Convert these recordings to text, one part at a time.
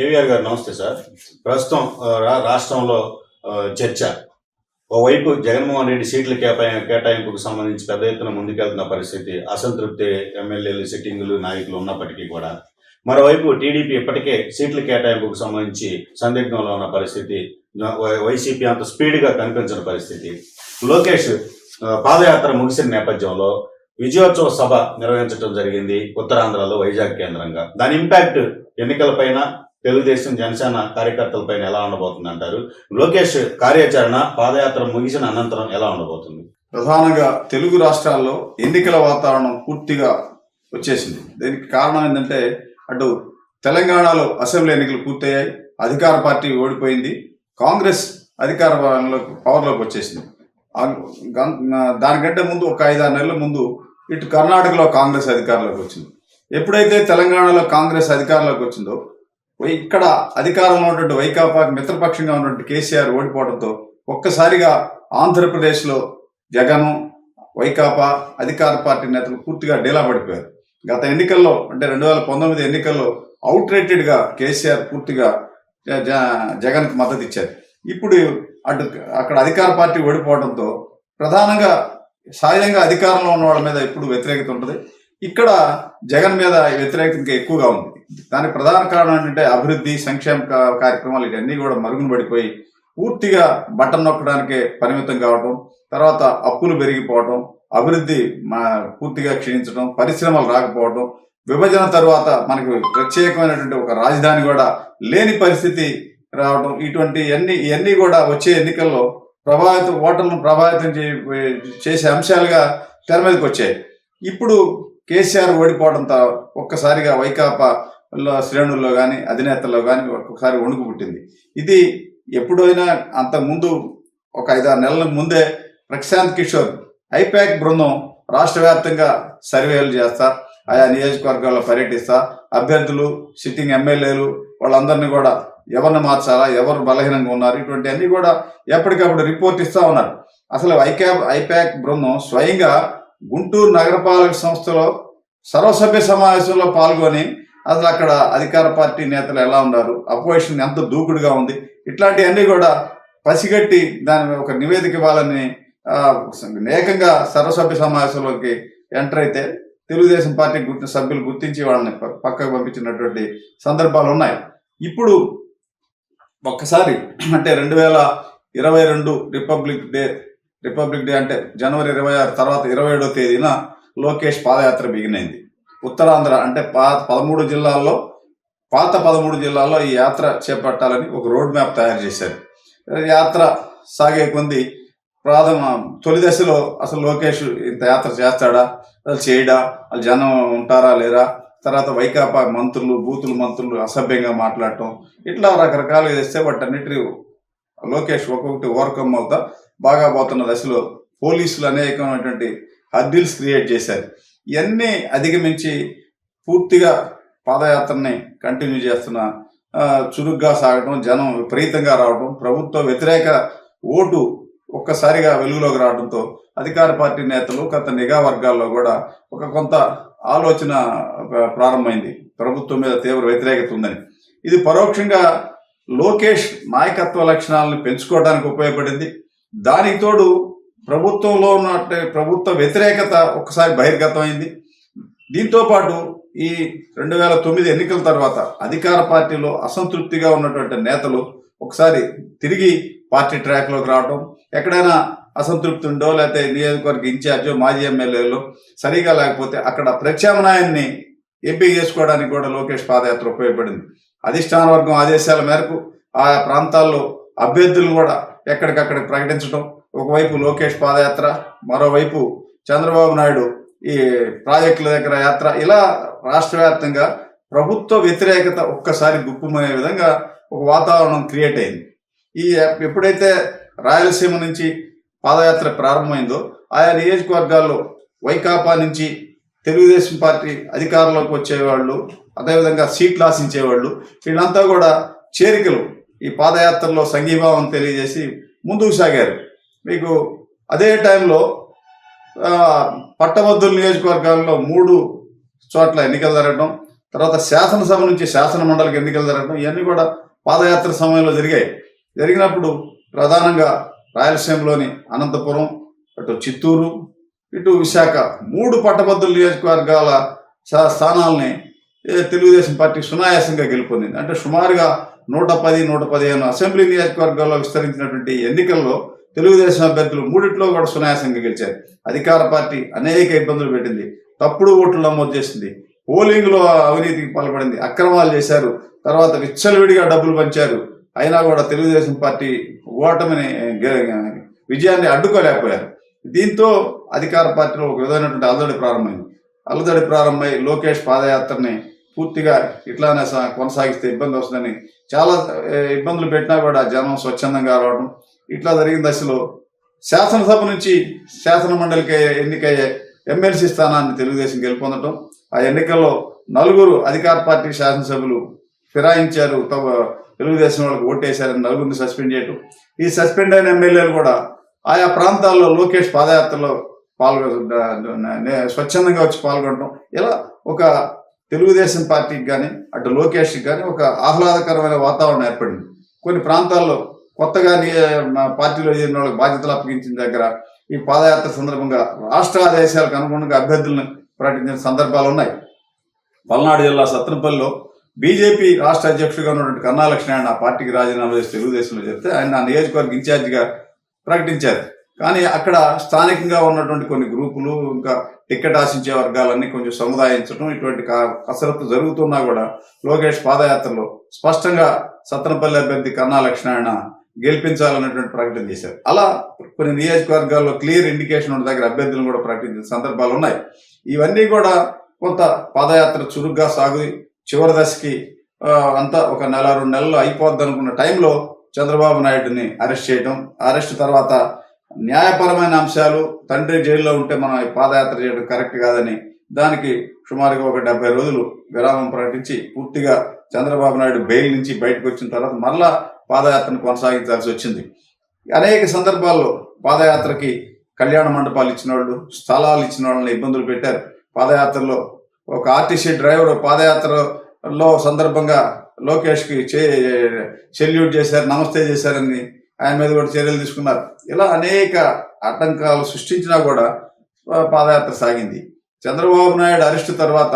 కేవీఆర్ గారు నమస్తే సార్. ప్రస్తుతం రాష్ట్రంలో చర్చ. ఓవైపు జగన్మోహన్ రెడ్డి సీట్ల కేటాయింపుకు సంబంధించి పెద్ద ఎత్తున ముందుకెళ్తున్న పరిస్థితి, అసంతృప్తి ఎమ్మెల్యేలు, సిట్టింగులు, నాయకులు ఉన్నప్పటికీ కూడా, మరోవైపు టీడీపీ ఇప్పటికే సీట్ల కేటాయింపుకు సంబంధించి సందిగ్ధంలో ఉన్న పరిస్థితి, వైసీపీ అంత స్పీడ్గా కనిపించిన పరిస్థితి. లోకేష్ పాదయాత్ర ముగిసిన నేపథ్యంలో విజయోత్సవ సభ నిర్వహించడం జరిగింది ఉత్తరాంధ్రలో, వైజాగ్ కేంద్రంగా. దాని ఇంపాక్ట్ ఎన్నికలపైన, తెలుగుదేశం జనసేన కార్యకర్తలపైన ఎలా ఉండబోతుంది అంటారు? లోకేష్ కార్యాచరణ పాదయాత్ర ముగిసిన అనంతరం ఎలా ఉండబోతుంది? ప్రధానంగా తెలుగు రాష్ట్రాల్లో ఎన్నికల వాతావరణం పూర్తిగా వచ్చేసింది. దీనికి కారణం ఏంటంటే, అటు తెలంగాణలో అసెంబ్లీ ఎన్నికలు పూర్తయ్యాయి, అధికార పార్టీ ఓడిపోయింది, కాంగ్రెస్ అధికార పవర్లోకి వచ్చేసింది. దానికంటే ముందు ఒక 5-6 నెలల ముందు ఇటు కర్ణాటకలో కాంగ్రెస్ అధికారంలోకి వచ్చింది. ఎప్పుడైతే తెలంగాణలో కాంగ్రెస్ అధికారంలోకి వచ్చిందో, ఇక్కడ అధికారంలో ఉన్నటువంటి వైకాపాకి మిత్రపక్షంగా ఉన్నటువంటి కేసీఆర్ ఓడిపోవడంతో ఒక్కసారిగా ఆంధ్రప్రదేశ్లో జగన్, వైకాపా అధికార పార్టీ నేతలు పూర్తిగా డీలా పడిపోయారు. గత ఎన్నికల్లో, అంటే 2019 ఎన్నికల్లో అవుట్రేటెడ్గా కేసీఆర్ పూర్తిగా జగన్కి మద్దతు ఇచ్చారు. ఇప్పుడు అక్కడ అధికార పార్టీ ఓడిపోవడంతో ప్రధానంగా సహజంగా అధికారంలో ఉన్న వాళ్ళ మీద ఇప్పుడు వ్యతిరేకత ఉంటుంది. ఇక్కడ జగన్ మీద వ్యతిరేకత ఇంకా ఎక్కువగా ఉంది. దానికి ప్రధాన కారణం ఏంటంటే, అభివృద్ధి, సంక్షేమ కార్యక్రమాలు ఇవన్నీ కూడా మరుగున పడిపోయి పూర్తిగా బటన్ నొక్కడానికే పరిమితం కావటం, తర్వాత అప్పులు పెరిగిపోవటం, అభివృద్ధి పూర్తిగా క్షీణించడం, పరిశ్రమలు రాకపోవడం, విభజన తర్వాత మనకు ప్రత్యేకమైనటువంటి ఒక రాజధాని కూడా లేని పరిస్థితి రావడం, ఇవన్నీ కూడా వచ్చే ఎన్నికల్లో ఓటర్లను ప్రభావితం చేసే అంశాలుగా తెర మీదకి వచ్చాయి. ఇప్పుడు కేసీఆర్ ఓడిపోవడంతో ఒక్కసారిగా వైకాపా శ్రేణుల్లో కానీ, అధినేతల్లో కానీ ఒక్కొక్కసారి వణుకు పుట్టింది. ఇది ఎప్పుడైనా అంతకుముందు ఒక 5-6 నెలల ముందే ప్రశాంత్ కిషోర్ ఐపాక్ బృందం రాష్ట్ర వ్యాప్తంగా సర్వేలు చేస్తా, ఆయా నియోజకవర్గాల్లో పర్యటిస్తా, అభ్యర్థులు, సిట్టింగ్ ఎమ్మెల్యేలు వాళ్ళందరినీ కూడా ఎవరిని మార్చాలా, ఎవరు బలహీనంగా ఉన్నారు, ఇటువంటి అన్ని కూడా ఎప్పటికప్పుడు రిపోర్ట్ ఇస్తా ఉన్నారు. అసలు ఐపాక్ బృందం స్వయంగా గుంటూరు నగరపాలక సంస్థలో సర్వసభ్య సమావేశంలో పాల్గొని అసలు అక్కడ అధికార పార్టీ నేతలు ఎలా ఉన్నారు, అపోజిషన్ ఎంత దూకుడుగా ఉంది, ఇట్లాంటివన్నీ కూడా పసిగట్టి దాని ఒక నివేదిక ఇవ్వాలని ఏకంగా సర్వసభ్య సమావేశంలోకి ఎంటర్ అయితే తెలుగుదేశం పార్టీ సభ్యులు గుర్తించి వాళ్ళని పక్కకు పంపించినటువంటి సందర్భాలు ఉన్నాయి. ఇప్పుడు ఒక్కసారి అంటే 2022 రిపబ్లిక్ డే అంటే జనవరి 26 తర్వాత 27వ తేదీన లోకేష్ పాదయాత్ర బిగినైంది. ఉత్తరాంధ్ర అంటే పాత 13 జిల్లాల్లో ఈ యాత్ర చేపట్టాలని ఒక రోడ్ మ్యాప్ తయారు చేశారు. యాత్ర సాగే కొంది తొలి దశలో అసలు లోకేష్ ఇంత యాత్ర చేస్తాడా, అసలు చేయడా, వాళ్ళు జనం ఉంటారా లేరా, తర్వాత వైకాపా మంత్రులు, బూతులు మంత్రులు అసభ్యంగా మాట్లాడటం, ఇట్లా రకరకాలుగా చేస్తే వాటన్నిటి లోకేష్ ఒక్కొక్కటి ఓవర్కమ్ అవుతా బాగా పోతున్న దశలో పోలీసులు అనేకమైనటువంటి హర్డిల్స్ క్రియేట్ చేశారు. ఇవన్నీ అధిగమించి పూర్తిగా పాదయాత్రని కంటిన్యూ చేస్తున్న చురుగ్గా సాగడం, జనం విపరీతంగా రావడం, ప్రభుత్వ వ్యతిరేక ఓటు ఒక్కసారిగా వెలుగులోకి రావడంతో అధికార పార్టీ నేతలు, గత నిఘా వర్గాల్లో కూడా కొంత ఆలోచన ప్రారంభమైంది, ప్రభుత్వం మీద తీవ్ర వ్యతిరేకత ఉందని. ఇది పరోక్షంగా లోకేష్ నాయకత్వ లక్షణాలను పెంచుకోవడానికి ఉపయోగపడింది. దానికి తోడు ప్రభుత్వంలో ఉన్న ప్రభుత్వ వ్యతిరేకత ఒక్కసారి బహిర్గతమైంది. దీంతో పాటు ఈ 2009 ఎన్నికల తర్వాత అధికార పార్టీలో అసంతృప్తిగా ఉన్నటువంటి నేతలు ఒకసారి తిరిగి పార్టీ ట్రాక్లోకి రావడం, ఎక్కడైనా అసంతృప్తి ఉండో లేకపోతే నియోజకవర్గ ఇన్ఛార్జో, మాజీ ఎమ్మెల్యేలు సరిగా లేకపోతే అక్కడ ప్రత్యామ్నాయాన్ని ఎంపిక చేసుకోవడానికి కూడా లోకేష్ పాదయాత్ర ఉపయోగపడింది. అధిష్టాన వర్గం ఆదేశాల మేరకు ఆయా ప్రాంతాల్లో అభ్యర్థులను కూడా ఎక్కడికక్కడ ప్రకటించడం, ఒకవైపు లోకేష్ పాదయాత్ర, మరోవైపు చంద్రబాబు నాయుడు ఈ ప్రాజెక్టుల దగ్గర యాత్ర, ఇలా రాష్ట్ర వ్యాప్తంగా ప్రభుత్వ వ్యతిరేకత ఒక్కసారి గుప్పుమనే విధంగా ఒక వాతావరణం క్రియేట్ అయింది. ఎప్పుడైతే రాయలసీమ నుంచి పాదయాత్ర ప్రారంభమైందో ఆయా నియోజకవర్గాల్లో వైకాపా నుంచి తెలుగుదేశం పార్టీ అధికారంలోకి వచ్చేవాళ్ళు, అదేవిధంగా సీట్లు ఆశించేవాళ్ళు, వీళ్ళంతా కూడా చేరికలు ఈ పాదయాత్రలో సంఘీభావం తెలియజేసి ముందుకు సాగారు. మీకు అదే టైంలో పట్టభద్రుల నియోజకవర్గాల్లో 3 చోట్ల ఎన్నికలు జరగడం, తర్వాత శాసనసభ నుంచి శాసన మండలికి ఎన్నికలు జరగడం ఇవన్నీ కూడా పాదయాత్ర సమయంలో జరిగాయి. జరిగినప్పుడు ప్రధానంగా రాయలసీమలోని అనంతపురం, అటు చిత్తూరు, ఇటు విశాఖ 3 పట్టభద్రుల నియోజకవర్గాల స్థానాలని తెలుగుదేశం పార్టీ సునాయాసంగా గెలుపొందింది. అంటే సుమారుగా 110-115 అసెంబ్లీ నియోజకవర్గాల్లో విస్తరించినటువంటి ఎన్నికల్లో తెలుగుదేశం అభ్యర్థులు 3 కూడా సునాయాసంగా గెలిచారు. అధికార పార్టీ అనేక ఇబ్బందులు పెట్టింది, తప్పుడు ఓట్లు నమోదు చేసింది, పోలింగ్లో అవినీతికి పాల్పడింది, అక్రమాలు చేశారు, తర్వాత విచ్చలవిడిగా డబ్బులు పంచారు. అయినా కూడా తెలుగుదేశం పార్టీ ఓటమిని విజయాన్ని అడ్డుకోలేకపోయారు. దీంతో అధికార పార్టీలో ఒక విధమైనటువంటి అలజడి ప్రారంభమై లోకేష్ పాదయాత్రని పూర్తిగా ఇట్లానే కొనసాగిస్తే ఇబ్బంది వస్తుందని చాలా ఇబ్బందులు పెట్టినా కూడా జనం స్వచ్ఛందంగా రావడం. ఇట్లా జరిగిన దశలో శాసనసభ నుంచి శాసన మండలికి ఎన్నికయ్యే ఎమ్మెల్సీ స్థానాన్ని తెలుగుదేశం గెలుపొందడం. ఆ ఎన్నికల్లో 4 అధికార పార్టీ శాసనసభ్యులు ఫిరాయించారు, తెలుగుదేశం వాళ్ళకి ఓటేశారని 4 సస్పెండ్ చేయటం. ఈ సస్పెండ్ అయిన ఎమ్మెల్యేలు కూడా ఆయా ప్రాంతాల్లో లోకేష్ పాదయాత్రలో స్వచ్ఛందంగా వచ్చి పాల్గొనడం. ఇలా ఒక తెలుగుదేశం పార్టీకి కానీ అటు లోకేష్కి కానీ ఒక ఆహ్లాదకరమైన వాతావరణం ఏర్పడింది. కొన్ని ప్రాంతాల్లో కొత్తగా పార్టీలో చేరిన వాళ్ళకి బాధ్యతలు అప్పగించిన దగ్గర ఈ పాదయాత్ర సందర్భంగా రాష్ట్ర ఆదేశాలకు అనుగుణంగా అభ్యర్థులను ప్రకటించిన సందర్భాలు ఉన్నాయి. పల్నాడు జిల్లా సత్తెనపల్లిలో బీజేపీ రాష్ట్ర అధ్యక్షుడిగా ఉన్నటువంటి కన్నా లక్ష్మీనారాయణ ఆ పార్టీకి రాజీనామా చేసి తెలుగుదేశంలో చెప్తే ఆయన ఆ నియోజకవర్గ ఇన్ఛార్జిగా ప్రకటించారు. కానీ అక్కడ స్థానికంగా ఉన్నటువంటి కొన్ని గ్రూపులు ఇంకా టికెట్ ఆశించే వర్గాలన్నీ కొంచెం సముదాయించడం ఇటువంటి కసరత్తు జరుగుతున్నా కూడా లోకేష్ పాదయాత్రలో స్పష్టంగా సత్తెనపల్లి అభ్యర్థి కన్నా లక్ష్మీనారాయణ గెలిపించాలన్నటువంటి ప్రకటన చేశారు. అలా కొన్ని నియోజకవర్గాల్లో క్లియర్ ఇండికేషన్ ఉన్న దగ్గర అభ్యర్థులను కూడా ప్రకటించిన సందర్భాలు ఉన్నాయి. ఇవన్నీ కూడా కొంత పాదయాత్ర చురుగ్గా సాగి చివరి దశకి అంతా ఒక 1-2 నెలలు అయిపోద్ది అనుకున్న టైంలో చంద్రబాబు నాయుడుని అరెస్ట్ చేయడం, అరెస్ట్ తర్వాత న్యాయపరమైన అంశాలు, తండ్రి జైల్లో ఉంటే మనం ఈ పాదయాత్ర చేయడం కరెక్ట్ కాదని దానికి సుమారుగా ఒక 70 రోజులు విరామం ప్రకటించి పూర్తిగా చంద్రబాబు నాయుడు బెయిల్ నుంచి బయటకు వచ్చిన తర్వాత మరలా పాదయాత్రను కొనసాగించాల్సి వచ్చింది. అనేక సందర్భాల్లో పాదయాత్రకి కళ్యాణ మండపాలు ఇచ్చిన వాళ్ళు, స్థలాలు ఇచ్చిన వాళ్ళని ఇబ్బందులు పెట్టారు. పాదయాత్రలో ఒక ఆర్టీసీ డ్రైవర్ పాదయాత్రలో సందర్భంగా లోకేష్కి సెల్యూట్ చేశారు, నమస్తే చేశారని ఆయన మీద కూడా చర్యలు తీసుకున్నారు. ఇలా అనేక ఆటంకాలు సృష్టించినా కూడా పాదయాత్ర సాగింది. చంద్రబాబు నాయుడు అరెస్టు తర్వాత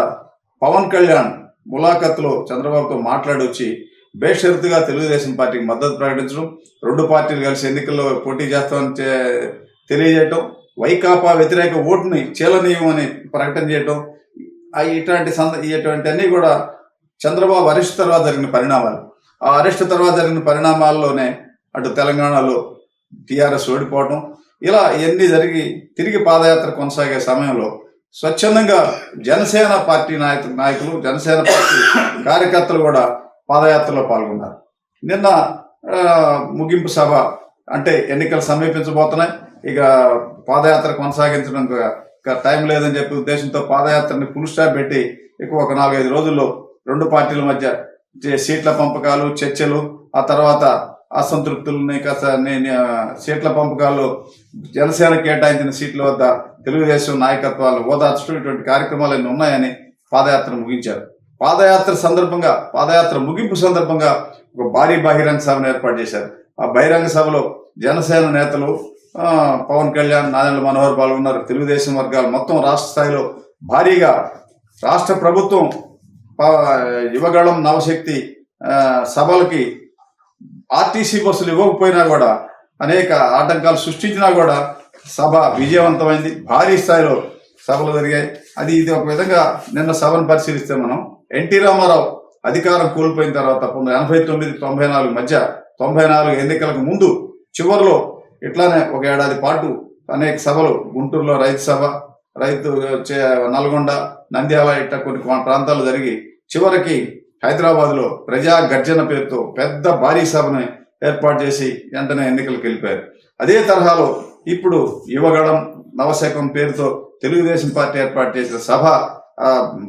పవన్ కళ్యాణ్ ములాఖత్లో చంద్రబాబుతో మాట్లాడి వచ్చి బేషరతుగా తెలుగుదేశం పార్టీకి మద్దతు ప్రకటించడం, 2 పార్టీలు కలిసి ఎన్నికల్లో పోటీ చేస్తామని తెలియజేయటం, వైకాపా వ్యతిరేక ఓటుని చీలనీయమని ప్రకటన చేయటం, ఇటువంటి అన్నీ కూడా చంద్రబాబు అరెస్ట్ తర్వాత జరిగిన పరిణామాలు. ఆ అరెస్ట్ తర్వాత జరిగిన పరిణామాల్లోనే అటు తెలంగాణలో టీఆర్ఎస్ ఓడిపోవడం, ఇలా ఇవన్నీ జరిగి తిరిగి పాదయాత్ర కొనసాగే సమయంలో స్వచ్ఛందంగా జనసేన పార్టీ నాయకులు జనసేన పార్టీ కార్యకర్తలు కూడా పాదయాత్రలో పాల్గొన్నారు. నిన్న ముగింపు సభ అంటే ఎన్నికలు సమీపించబోతున్నాయి, ఇక పాదయాత్ర కొనసాగించడం టైం లేదని చెప్పి ఉద్దేశంతో పాదయాత్రని ఫుల్ స్టాప్ పెట్టి ఒక 4-5 రోజుల్లో 2 పార్టీల మధ్య సీట్ల పంపకాలు, చర్చలు, ఆ తర్వాత అసంతృప్తులని సీట్ల పంపకాలు, జనసేన కేటాయించిన సీట్ల వద్ద తెలుగుదేశం నాయకత్వాలు ఓదార్చడం ఇటువంటి కార్యక్రమాలన్నీ ఉన్నాయని పాదయాత్ర ముగించారు. పాదయాత్ర ముగింపు సందర్భంగా ఒక భారీ బహిరంగ సభను ఏర్పాటు చేశారు. ఆ బహిరంగ సభలో జనసేన నేతలు పవన్ కళ్యాణ్, నాదెండ్ల మనోహర్ పాల్గొన్నారు. తెలుగుదేశం వర్గాలు మొత్తం రాష్ట్ర స్థాయిలో భారీగా రాష్ట్ర ప్రభుత్వం యువగళం నవశక్తి సభలకి ఆర్టీసీ బస్సులు ఇవ్వకపోయినా కూడా అనేక ఆటంకాలు సృష్టించినా కూడా సభ విజయవంతమైంది. భారీ స్థాయిలో సభలు జరిగాయి. ఇది ఒక విధంగా నిన్న సభను పరిశీలిస్తే మనం ఎన్టీ రామారావు అధికారం కోల్పోయిన తర్వాత 1989-94 మధ్య 94 ఎన్నికలకు ముందు చివరిలో ఇట్లానే ఒక ఏడాది పాటు అనేక సభలు, గుంటూరులో రైతు సభ, నల్గొండ, నంద్యాల ఇట్లా కొన్ని ప్రాంతాలు జరిగి చివరికి హైదరాబాద్లో ప్రజా గర్జన పేరుతో పెద్ద భారీ సభను ఏర్పాటు చేసి వెంటనే ఎన్నికలకు వెళ్ళిపోయారు. అదే తరహాలో ఇప్పుడు యువగళం నవశకం పేరుతో తెలుగుదేశం పార్టీ ఏర్పాటు చేసిన సభ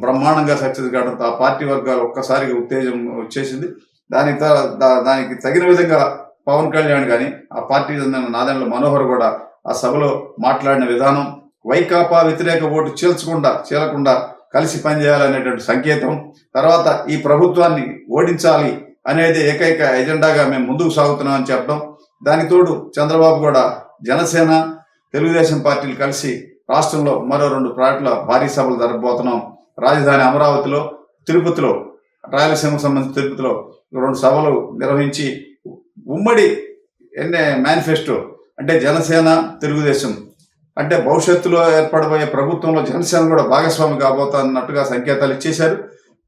బ్రహ్మాండంగా సక్సెస్ కావడంతో ఆ పార్టీ వర్గాలు ఒక్కసారిగా ఉత్తేజం వచ్చేసింది. దానికి తగిన విధంగా పవన్ కళ్యాణ్ కానీ ఆ పార్టీ చెందిన నాదెండ్ల మనోహర్ కూడా ఆ సభలో మాట్లాడిన విధానం, వైకాపా వ్యతిరేక ఓటు చీలకుండా కలిసి పనిచేయాలనేటువంటి సంకేతం. తర్వాత ఈ ప్రభుత్వాన్ని ఓడించాలి అనేది ఏకైక ఎజెండాగా మేము ముందుకు సాగుతున్నామని చెప్పడం. దానికి తోడు చంద్రబాబు కూడా జనసేన తెలుగుదేశం పార్టీలు కలిసి రాష్ట్రంలో మరో 2 ప్రాట్ల భారీ సభలు జరగబోతున్నాం. రాజధాని అమరావతిలో, తిరుపతిలో, రాయలసీమకు సంబంధించి తిరుపతిలో 2 సభలు నిర్వహించి ఉమ్మడి మేనిఫెస్టో అంటే జనసేన తెలుగుదేశం అంటే భవిష్యత్తులో ఏర్పడబోయే ప్రభుత్వంలో జనసేన కూడా భాగస్వామి కాబోతున్నట్టుగా సంకేతాలు ఇచ్చేశారు.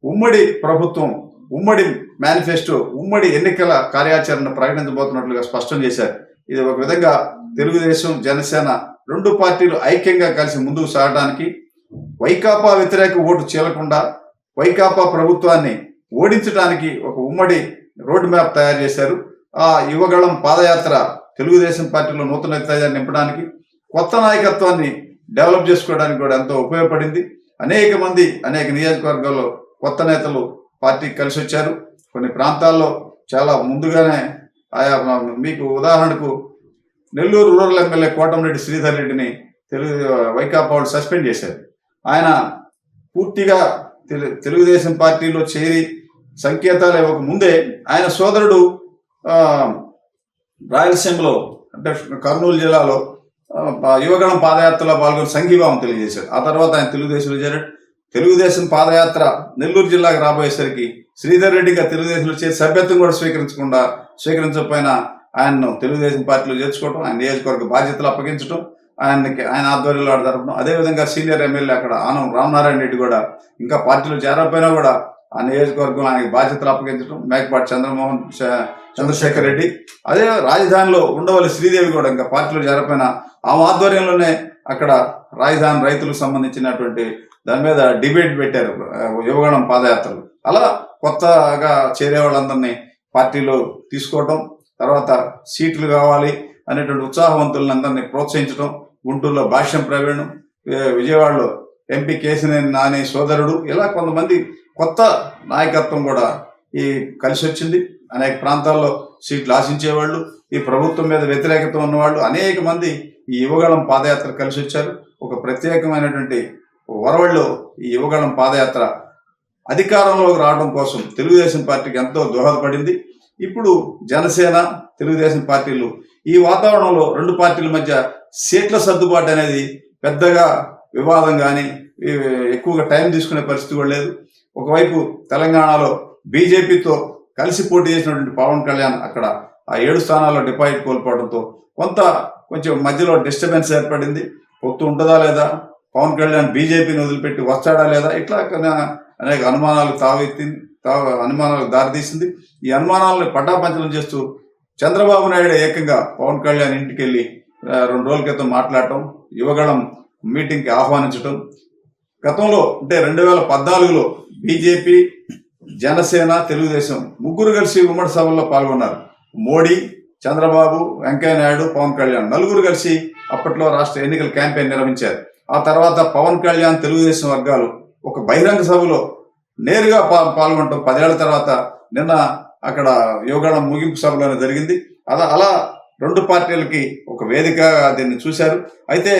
ఉమ్మడి ప్రభుత్వం, ఉమ్మడి మేనిఫెస్టో, ఉమ్మడి ఎన్నికల కార్యాచరణ ప్రకటించబోతున్నట్లుగా స్పష్టం చేశారు. ఇది ఒక విధంగా తెలుగుదేశం జనసేన 2 పార్టీలు ఐక్యంగా కలిసి ముందుకు సాగడానికి, వైకాపా వ్యతిరేక ఓటు చీలకుండా వైకాపా ప్రభుత్వాన్ని ఓడించడానికి ఒక ఉమ్మడి రోడ్ మ్యాప్ తయారు చేశారు. ఆ యువగళం పాదయాత్ర తెలుగుదేశం పార్టీలో నూతన ఉత్తేజాన్ని నింపడానికి, కొత్త నాయకత్వాన్ని డెవలప్ చేసుకోవడానికి కూడా ఎంతో ఉపయోగపడింది. అనేక మంది అనేక నియోజకవర్గాల్లో కొత్త నేతలు పార్టీకి కలిసి వచ్చారు. కొన్ని ప్రాంతాల్లో చాలా ముందుగానే ఆయా మీకు ఉదాహరణకు నెల్లూరు రూరల్ ఎమ్మెల్యే కోటంరెడ్డి శ్రీధర్ రెడ్డిని వైకాపా వాళ్ళు సస్పెండ్ చేశారు. ఆయన పూర్తిగా తెలుగుదేశం పార్టీలో చేరి సంకేతాలు ఇవ్వక ముందే ఆయన సోదరుడు రాయలసీమలో అంటే కర్నూలు జిల్లాలో యువగణం పాదయాత్రలో పాల్గొని సంఘీభావం తెలియజేశారు. ఆ తర్వాత ఆయన తెలుగుదేశంలో చేరాడు. తెలుగుదేశం పాదయాత్ర నెల్లూరు జిల్లాకు రాబోయేసరికి శ్రీధర్ రెడ్డిగా తెలుగుదేశంలో చేరి సభ్యత్వం కూడా స్వీకరించకపోయినా ఆయన్ను తెలుగుదేశం పార్టీలో చేర్చుకోవడం, ఆయన నియోజకవర్గ బాధ్యతలు అప్పగించడం, ఆయన ఆధ్వర్యంలో జరపడం. అదేవిధంగా సీనియర్ ఎమ్మెల్యే అక్కడ ఆనం రామనారాయణ రెడ్డి కూడా ఇంకా పార్టీలో చేరకపోయినా కూడా ఆ నియోజకవర్గం ఆయనకి బాధ్యతలు అప్పగించడం, మేకపాటి చంద్రశేఖర్ రెడ్డి, అదే రాజధానిలో ఉండవల్లి శ్రీదేవి కూడా ఇంకా పార్టీలో చేరపోయినా ఆమె ఆధ్వర్యంలోనే అక్కడ రాజధాని రైతులకు సంబంధించినటువంటి దాని మీద డిబేట్ పెట్టారు యువగణం పాదయాత్రలు. అలా కొత్తగా చేరే వాళ్ళందరినీ పార్టీలో తీసుకోవటం, తర్వాత సీట్లు కావాలి అనేటువంటి ఉత్సాహవంతులను అందరినీ ప్రోత్సహించడం. గుంటూరులో భాష్యం ప్రవీణ్, విజయవాడలో ఎంపీ కేసినేని నాని సోదరుడు, ఇలా కొంతమంది కొత్త నాయకత్వం కూడా ఈ కలిసి వచ్చింది. అనేక ప్రాంతాల్లో సీట్లు ఆశించేవాళ్ళు, ఈ ప్రభుత్వం మీద వ్యతిరేకత ఉన్నవాళ్ళు అనేక మంది ఈ యువగళం పాదయాత్ర కలిసి వచ్చారు. ఒక ప్రత్యేకమైనటువంటి వరవళ్ళు ఈ యువగళం పాదయాత్ర అధికారంలోకి రావడం కోసం తెలుగుదేశం పార్టీకి ఎంతో దోహదపడింది. ఇప్పుడు జనసేన తెలుగుదేశం పార్టీలు ఈ వాతావరణంలో 2 పార్టీల మధ్య సీట్ల సర్దుబాటు అనేది పెద్దగా వివాదం కానీ ఎక్కువగా టైం తీసుకునే పరిస్థితి కూడా లేదు. ఒకవైపు తెలంగాణలో బీజేపీతో కలిసి పోటీ చేసినటువంటి పవన్ కళ్యాణ్ అక్కడ ఆ 7 స్థానాల్లో డిపాజిట్ కోల్పోవడంతో కొంచెం మధ్యలో డిస్టర్బెన్స్ ఏర్పడింది. పొత్తు ఉంటుందా లేదా, పవన్ కళ్యాణ్ బీజేపీని వదిలిపెట్టి వస్తాడా లేదా, ఇట్లా అనేక అనుమానాలకు దారితీసింది. ఈ అనుమానాలను పటాపంచలం చేస్తూ చంద్రబాబు నాయుడు ఏకంగా పవన్ కళ్యాణ్ ఇంటికి వెళ్ళి 2 రోజుల క్రితం మాట్లాడటం, యువగళం మీటింగ్కి ఆహ్వానించడం. గతంలో అంటే 2014లో బీజేపీ, జనసేన, తెలుగుదేశం ముగ్గురు కలిసి ఉమ్మడి సభల్లో పాల్గొన్నారు. మోడీ, చంద్రబాబు, వెంకయ్య నాయుడు, పవన్ కళ్యాణ్ నలుగురు కలిసి అప్పట్లో రాష్ట్ర ఎన్నికల క్యాంపెయిన్ నిర్వహించారు. ఆ తర్వాత పవన్ కళ్యాణ్ తెలుగుదేశం వర్గాలు ఒక బహిరంగ సభలో నేరుగా పాల్గొనడం 10 ఏళ్ల తర్వాత నిన్న అక్కడ యువగళం ముగింపు సభలోనే జరిగింది. అలా 2 పార్టీలకి ఒక వేదికగా దీన్ని చూశారు. అయితే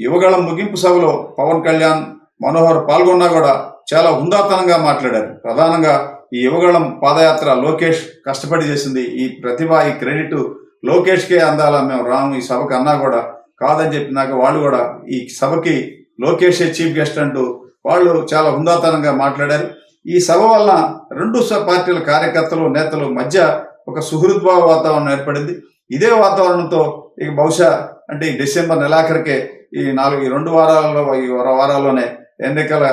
యువగళం ముగింపు సభలో పవన్ కళ్యాణ్, మనోహర్ పాల్గొన్నా కూడా చాలా హుందాతనంగా మాట్లాడారు. ప్రధానంగా ఈ యువగళం పాదయాత్ర లోకేష్ కష్టపడి చేసింది, ఈ ప్రతిభ, ఈ క్రెడిట్ లోకేష్కే అందాలా, మేము రాము ఈ సభకు అన్నా కూడా కాదని చెప్పినాక వాళ్ళు కూడా ఈ సభకి లోకేషే చీఫ్ గెస్ట్ అంటూ వాళ్ళు చాలా హుందాతనంగా మాట్లాడారు. ఈ సభ వలన 2 పార్టీల కార్యకర్తలు, నేతలు మధ్య ఒక సుహృద్భావ వాతావరణం ఏర్పడింది. ఇదే వాతావరణంతో ఇక బహుశా అంటే ఈ డిసెంబర్ నెలాఖరికే ఈ 2 వారాల్లోనే ఎన్నికల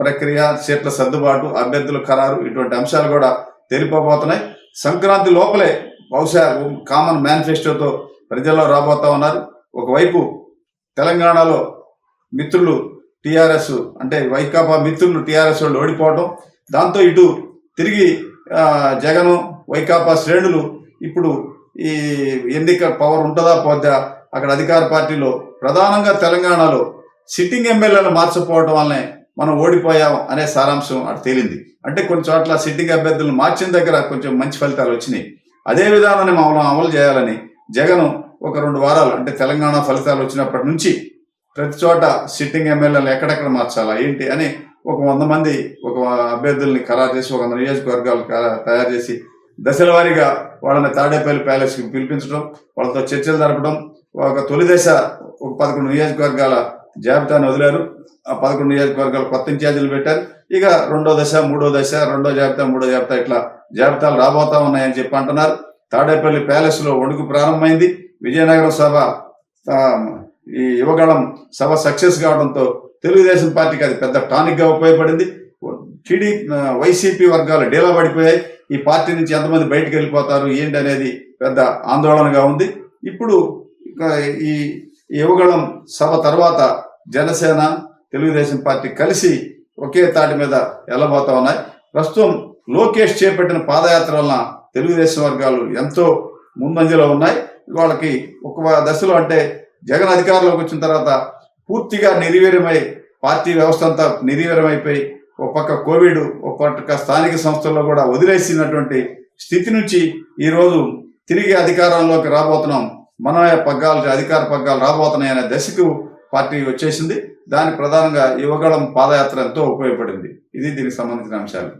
ప్రక్రియ, సీట్ల సర్దుబాటు, అభ్యర్థుల ఖరారు ఇటువంటి అంశాలు కూడా తెలిపబోతున్నాయి. సంక్రాంతి లోపలే బహుశా కామన్ మేనిఫెస్టోతో ప్రజల్లో రాబోతా ఉన్నారు. ఒకవైపు తెలంగాణలో మిత్రులు టీఆర్ఎస్ అంటే వైకాపా మిత్రులు టీఆర్ఎస్ వాళ్ళు ఓడిపోవడం, దాంతో ఇటు తిరిగి జగన్ వైకాపా శ్రేణులు ఇప్పుడు ఈ ఎన్నిక పవర్ ఉంటుందా పోద్దా, అక్కడ అధికార పార్టీలో ప్రధానంగా తెలంగాణలో సిట్టింగ్ ఎమ్మెల్యేలు మార్చకపోవడం వల్లనే మనం ఓడిపోయాం అనే సారాంశం అటు తేలింది. అంటే కొన్ని చోట్ల సిట్టింగ్ అభ్యర్థులను మార్చిన దగ్గర కొంచెం మంచి ఫలితాలు వచ్చినాయి. అదే విధానాన్ని మనం అమలు చేయాలని జగన్ ఒక 2 వారాలు అంటే తెలంగాణ ఫలితాలు వచ్చినప్పటి నుంచి ప్రతి చోట సిట్టింగ్ ఎమ్మెల్యేలు ఎక్కడెక్కడ మార్చాలా ఏంటి అని ఒక 100 మంది ఒక అభ్యర్థుల్ని ఖరారు చేసి ఒక 100 నియోజకవర్గాలు తయారు చేసి దశల వారీగా వాళ్ళని తాడేపల్లి ప్యాలెస్కి పిలిపించడం, వాళ్ళతో చర్చలు జరపడం. ఒక తొలి దశ ఒక 11 నియోజకవర్గాల జాబితాను వదిలారు. ఆ 11 నియోజకవర్గాలు కొత్త ఇన్ఛార్జీలు పెట్టారు. ఇక రెండో దశ, మూడో దశ, రెండో జాబితా, మూడో జాబితా ఇట్లా జాబితాలు రాబోతా ఉన్నాయని చెప్పి అంటున్నారు. తాడేపల్లి ప్యాలెస్ లో వణుకు ప్రారంభమైంది. విజయనగరం సభ, ఈ యువగళం సభ సక్సెస్ కావడంతో తెలుగుదేశం పార్టీకి అది పెద్ద టానిక్ గా ఉపయోగపడింది. వైసీపీ వర్గాలు డీలా పడిపోయాయి. ఈ పార్టీ నుంచి ఎంతమంది బయటకు వెళ్ళిపోతారు ఏంటి అనేది పెద్ద ఆందోళనగా ఉంది. ఇప్పుడు ఈ యువగళం సభ తర్వాత జనసేన, తెలుగుదేశం పార్టీ కలిసి ఒకే తాటి మీద వెళ్ళబోతా ఉన్నాయి. ప్రస్తుతం లోకేష్ చేపట్టిన పాదయాత్ర వలన తెలుగుదేశం వర్గాలు ఎంతో ముందంజలో ఉన్నాయి. వాళ్ళకి ఒక దశలో అంటే జగన్ అధికారంలోకి వచ్చిన తర్వాత పూర్తిగా నిర్వీర్యమై పార్టీ వ్యవస్థ అంతా నిర్వీర్యమైపోయి ఒక పక్క కోవిడ్, ఒక పక్క స్థానిక సంస్థల్లో కూడా వదిలేసినటువంటి స్థితి నుంచి ఈరోజు తిరిగి అధికారంలోకి రాబోతున్నాం, మనమే అధికార పగ్గాలు రాబోతున్నాయి అనే దశకు పార్టీ వచ్చేసింది. దానికి ప్రధానంగా యువగళం పాదయాత్ర ఎంతో ఉపయోగపడింది. ఇది దీనికి సంబంధించిన అంశాలు.